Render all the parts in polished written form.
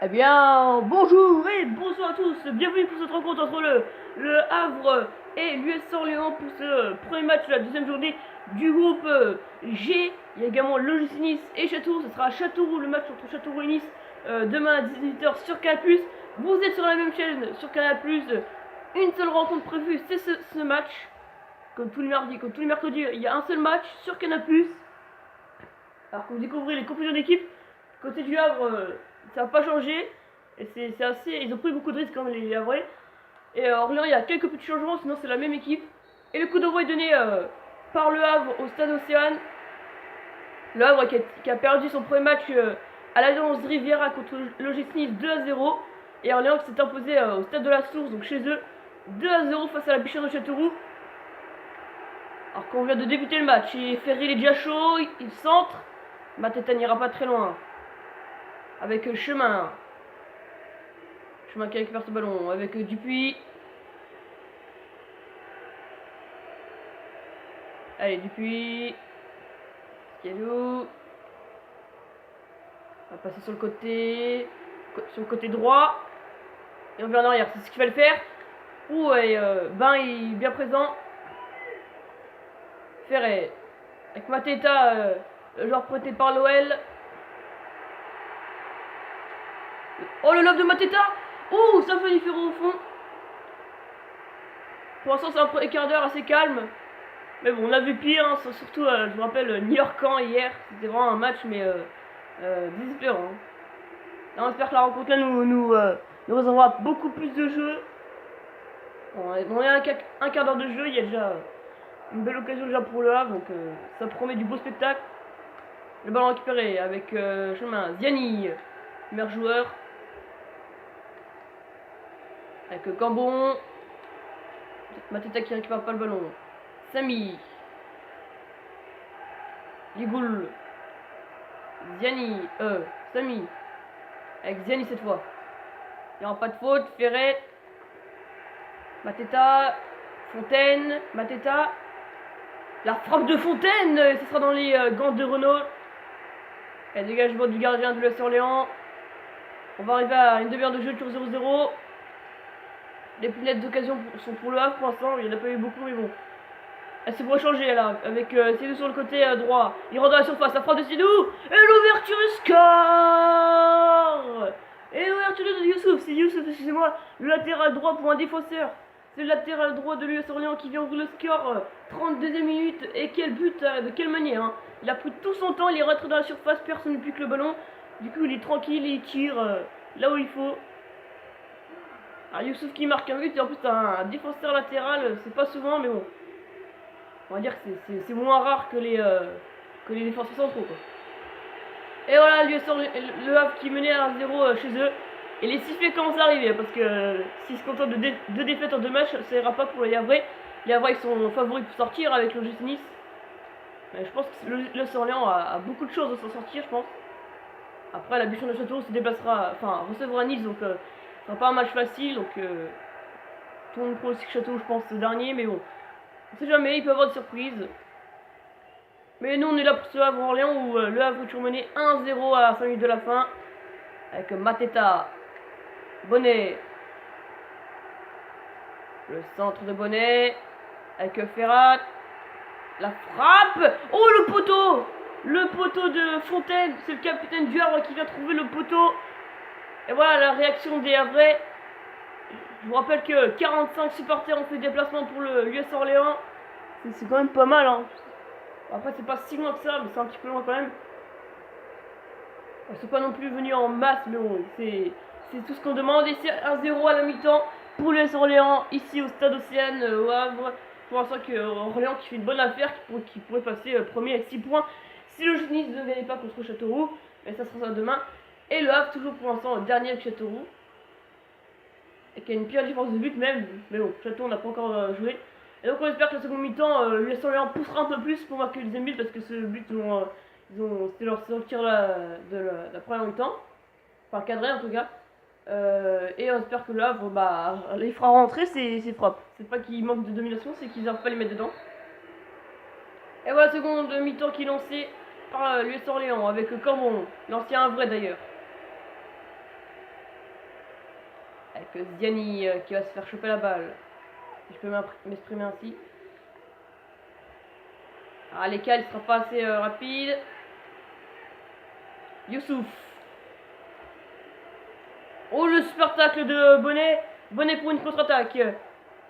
Eh bien, bonjour et bonsoir à tous. Bienvenue pour cette rencontre entre le Havre et l'US Orléans pour ce premier match de la deuxième journée du groupe G. Il y a également Logis Nice et Châteauroux. Ce sera à Châteauroux, le match entre Châteauroux et Nice demain à 18h sur Canal+. Vous êtes sur la même chaîne, sur Canal+. Une seule rencontre prévue, c'est ce match. Comme tous les mardis, comme tous les mercredis, il y a un seul match sur Canal+. Alors que vous découvrez les compositions d'équipe, côté du Havre, ça n'a pas changé. Et c'est assez. Ils ont pris beaucoup de risques quand même, les Havrais. Et Orléans, il y a quelques petits changements, sinon c'est la même équipe. Et le coup d'envoi est donné par le Havre au stade Océane. Le Havre qui a perdu son premier match à l'Alliance Riviera contre Logis Nice 2-0. Et Orléans qui s'est imposé au stade de la Source, donc chez eux, 2-0 face à la Bichonne de Châteauroux. Alors qu'on vient de débuter le match, et Ferry est déjà chaud, il centre. Mateta n'ira pas très loin. Avec Chemin. Chemin qui récupère ce ballon. Avec Dupuis. Allez, Dupuis. Schiavio. On va passer sur le côté. Sur le côté droit. Et on vient en arrière. C'est ce qu'il fallait faire. Ouh, et Ben est bien présent. Ferret. Avec Mateta, genre prêté par l'OL. Oh, le lob de Mateta. Ouh, ça fait différent au fond. Pour l'instant, c'est un premier quart d'heure assez calme. Mais bon, on a vu pire, hein, surtout, je me rappelle, New-York-Caen hier. C'était vraiment un match, mais désespérant. Là, on espère que la rencontre là nous réservera beaucoup plus de jeux. Bon, on est à un quart d'heure de jeu, il y a déjà une belle occasion déjà pour le Havre, donc ça promet du beau spectacle. Le ballon récupéré avec Chemin, Ziani, meilleur joueur. Avec Cambon. Mateta qui récupère pas le ballon. Samy. Ligoul. Ziani. Samy. Avec Ziani cette fois. Il n'y aura pas de faute. Ferret. Mateta. Fontaine. Mateta. La frappe de Fontaine. Ce sera dans les gants de Renault. Et dégagement du gardien de l'US Orléans. On va arriver à une demi-heure de jeu sur 0-0. Les plus nettes d'occasion sont pour le Havre pour l'instant. Il n'y en a pas eu beaucoup, mais bon. Elle s'est pour changer là. Avec Sidou sur le côté droit. Il rentre dans la surface. La frappe de Sidou. Et l'ouverture du score. Et l'ouverture de Youssouf. C'est Youssouf, excusez-moi. Le latéral droit pour un défenseur. C'est le latéral droit de l'US Orléans qui vient ouvrir le score. 32e minute. Et quel but, de quelle manière. Hein. Il a pris tout son temps. Il est rentré dans la surface. Personne ne pique le ballon. Du coup, il est tranquille et il tire là où il faut. Alors Youssouf qui marque un but. Et en plus, un défenseur latéral. C'est pas souvent, mais bon. On va dire que c'est moins rare que les défenseurs centraux, quoi. Et voilà, le Havre qui menait à 1-0 chez eux. Et les sifflets commencent à arriver, parce que s'ils se contentent de deux défaites en 2 matchs, ça ira pas pour les Havrais. Les Havrais sont favoris pour sortir avec le Nice. Mais je pense que le Orléans a beaucoup de choses à s'en sortir, je pense. Après, la Bichonne de Châteauroux se déplacera, enfin recevra Nice, donc ce sera pas un match facile. Donc tout le monde prend aussi Châteauroux, je pense, ce dernier, mais bon. On sait jamais, il peut y avoir des surprises. Mais nous, on est là pour ce Havre-Orléans où le Havre est toujours mené 1-0 à 5 minutes de la fin. Avec Mateta, Bonnet. Le centre de Bonnet. Avec Ferrat. La frappe. Oh, le poteau. Le poteau de Fontaine. C'est le capitaine du Havre qui vient trouver le poteau. Et voilà la réaction des Havrais. Je vous rappelle que 45 supporters ont fait déplacement pour l'US Orléans. C'est quand même pas mal, hein. Après, c'est pas si loin que ça, mais c'est un petit peu loin quand même. Ils sont pas non plus venus en masse, mais bon, c'est tout ce qu'on demande. Et c'est 1-0 à la mi-temps pour l'US Orléans, ici au stade Océane, au Havre. Pour l'instant, Orléans qui fait une bonne affaire, qui pourrait passer premier avec 6 points si le Nice ne gagnait pas contre Châteauroux. Mais ça sera ça demain. Et le Havre, toujours pour l'instant, dernier avec Châteauroux. Et qui a une pire différence de but même. Mais bon, Châteauroux n'a pas encore joué. Et donc on espère que la seconde mi-temps, l'US Orléans poussera un peu plus pour marquer le deuxième but, parce que ce but, c'était leur sortir de la première mi-temps. Enfin, cadré en tout cas. Et on espère que le Havre, les fera rentrer ses frappes. C'est pas qu'il manque de domination, c'est qu'ils n'arrivent pas à les mettre dedans. Et voilà, seconde mi-temps qui est lancée par l'US Orléans avec Cambon, l'ancien Havrais d'ailleurs. Avec Ziani qui va se faire choper la balle. Si je peux m'exprimer ainsi. Ah, l'écart il sera pas assez rapide. Youssouf. Oh, le super tacle de Bonnet. Bonnet pour une contre-attaque.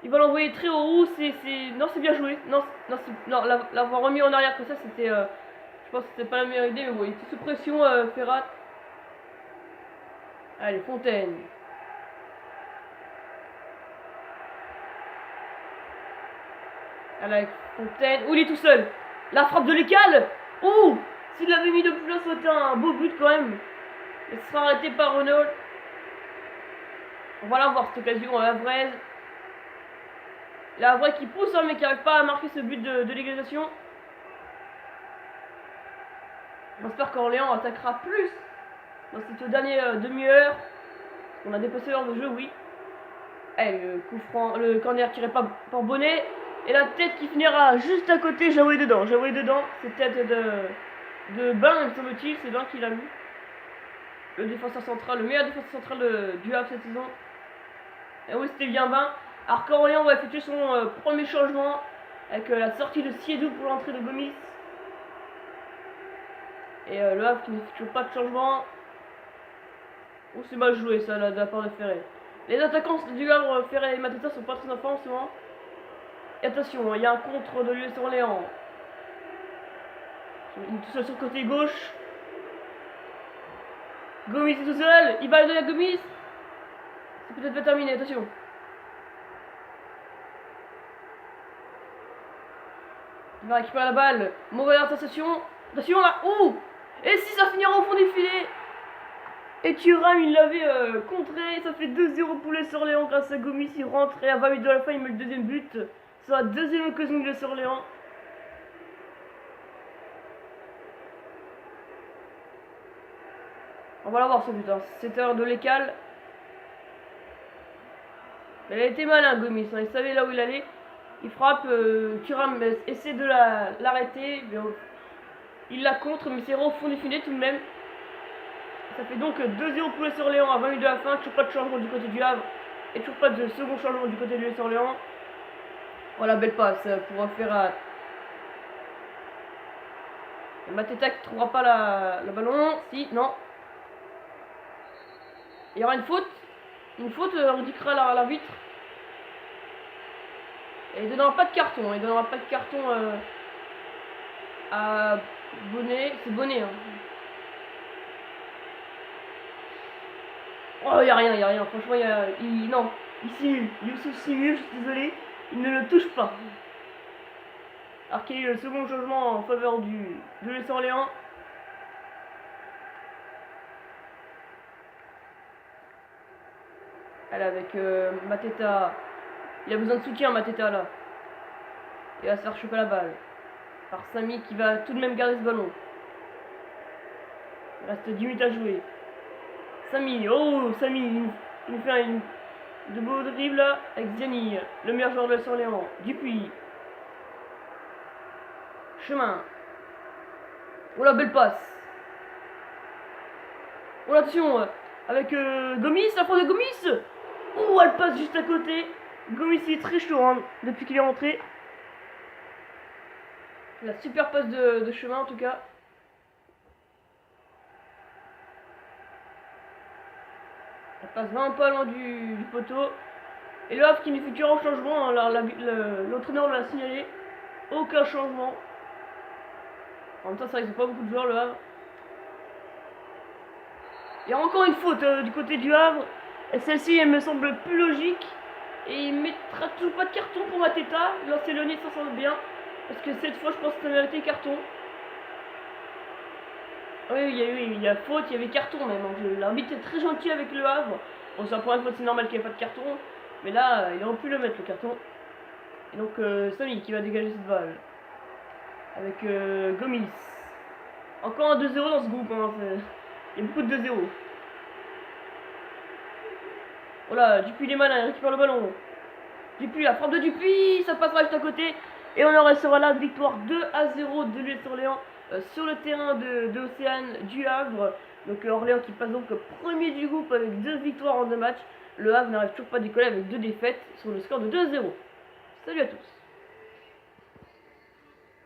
Il va l'envoyer très haut. Non, c'est bien joué. Non, l'avoir remis en arrière comme ça, c'était... je pense que c'était pas la meilleure idée, mais bon, il était sous pression, Ferrat. Allez, Fontaine. Allez, avec Fontaine. Oh, il est tout seul. La frappe de l'écale. Oh, s'il l'avait mis de plus là, ça aurait été un beau but quand même. Il sera arrêté par Renault. On va la voir cette occasion à Lavrez. Lavrez qui pousse, hein, mais qui n'arrive pas à marquer ce but de l'égalisation. J'espère qu'Orléans attaquera plus dans cette dernière demi-heure. On a dépassé l'heure de jeu, oui. Allez, le coup franc, le corner tiré par Bonnet. Et la tête qui finira juste à côté, j'ai envoyé dedans. C'est tête de Bain, me semble-t-il. C'est Bain qui l'a mis. Le défenseur central, le meilleur défenseur central du Havre cette saison. Et oui, c'était bien Bain. Alors qu'Orléans va effectuer son premier changement avec la sortie de Siedou pour l'entrée de Gomis. Et le Havre qui n'effectue pas de changement. Oh, c'est mal joué ça là, de la part de Ferré. Les attaquants du Havre, Ferré et Mateta, sont pas très en forme en ce moment. Et attention, il y a un contre de l'US Orléans. Il est tout seul sur le côté gauche. Gomis est tout seul. Il va aller donner à Gomis. C'est peut-être pas terminé, attention. Il va récupérer la balle. Mauvaise interception. Attention là. Ouh. Et si ça finira au fond des filets. Et Thuram il l'avait contré. Ça fait 2-0 pour les Orléans grâce à Gomis. Il rentre et à 20 minutes de la fin il met le deuxième but. C'est la deuxième occasion de les Orléans. On va la voir ce but. Hein. C'est heure de l'écale. Elle a été malin Gomis. Hein. Il savait là où il allait. Il frappe. Thuram essaie de l'arrêter. Il la contre mais c'est au fond des filets tout de même. Ça fait donc 2-0 pour les Orléans à 20 minutes de la fin. Toujours pas de changement du côté du Havre. Et toujours pas de second changement du côté de l'US Orléans. Voilà, belle passe pour Ferrat. Mateta qui ne trouvera pas le ballon. Si, non. Il y aura une faute. Une faute, indiquera l'arbitre. Et il ne donnera pas de carton. Il ne donnera pas de carton à Bonnet. C'est Bonnet. Hein. Oh, il n'y a rien. Franchement, non. Ici, Youssouf Simur, je suis désolé. Il ne le touche pas. Alors qu'il y a eu le second changement en faveur de l'US Orléans. Allez, avec Mateta. Il a besoin de soutien, Mateta, là. Il va se faire choper la balle. Par Samy qui va tout de même garder ce ballon. Il reste 10 minutes à jouer. Samy, oh, Samy, il fait de beaux dribbles là, avec Ziani, le meilleur joueur de l'US Orléans. Dupuis. Chemin. Oh la belle passe. Oh attention, avec Gomis, la frappe de Gomis. Oh, elle passe juste à côté. Gomis il est très chaud hein, depuis qu'il est rentré. La super passe de Chemin en tout cas. Elle passe vraiment pas loin du poteau. Et le Havre qui n'effectuera en changement, hein, l'entraîneur l'a signalé. Aucun changement. En même temps, c'est vrai qu'ils n'ont pas beaucoup de joueurs, le Havre. Il y a encore une faute du côté du Havre. Et celle-ci, elle me semble plus logique. Et il ne mettra toujours pas de carton pour Mateta. L'ancien Léonie s'en sort bien. Parce que cette fois, je pense que ça méritait carton. Oui, il y a faute, il y avait carton même. L'arbitre est très gentil avec le Havre. Bon, c'est la première fois, c'est normal qu'il n'y ait pas de carton. Mais là, il aurait pu le mettre, le carton. Et donc, Samy qui va dégager cette balle. Avec Gomis. Encore un 2-0 dans ce groupe. Hein, il y a beaucoup de 2-0. Voilà, Dupuis les malins, il récupère le ballon. Dupuis, la frappe de Dupuis, ça passera juste à côté. Et on en restera la victoire 2-0 de l'US Orléans sur le terrain de Océane du Havre. Donc Orléans qui passe donc premier du groupe avec 2 victoires en 2 matchs. Le Havre n'arrive toujours pas à décoller avec 2 défaites sur le score de 2-0. Salut à tous.